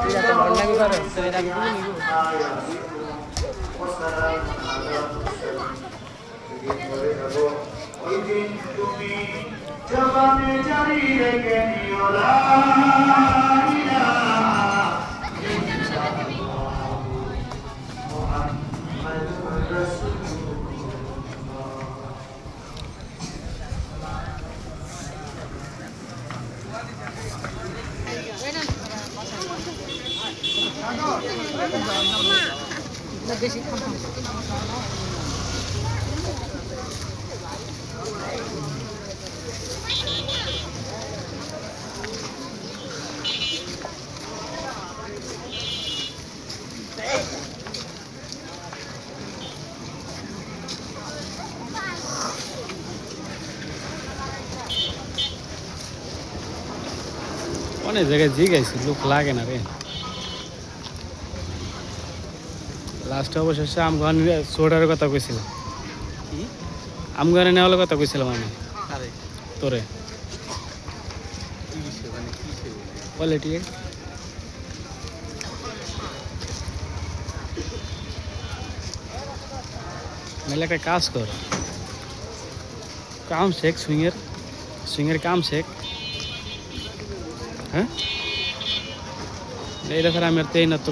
এটা তো লন্ডন করে তো এটা আমি বলি নিব ওই দিন তুমি জবানে জারি রেখে নিও লা ইলাহা ইল্লাল্লাহ মুহাম্মাদুর রাসূলুল্লাহ। বেশি খাম অনেক জায়গায় জিগাইছি লোক লাগে না রে লাস্টে অবশেষে আমগান সোডারের কথা কইছিলাম কি আমগানে নেওয়ার কথা কইছিলাম আমি আরে তোরে কি বিষয় মানে কি বিষয় কোয়ালিটি মেলে একটা কাজ কর কাম শেখ সুইংয়ের কাম শেখ হ্যাঁ এই দেখার আমি আর তেই না তো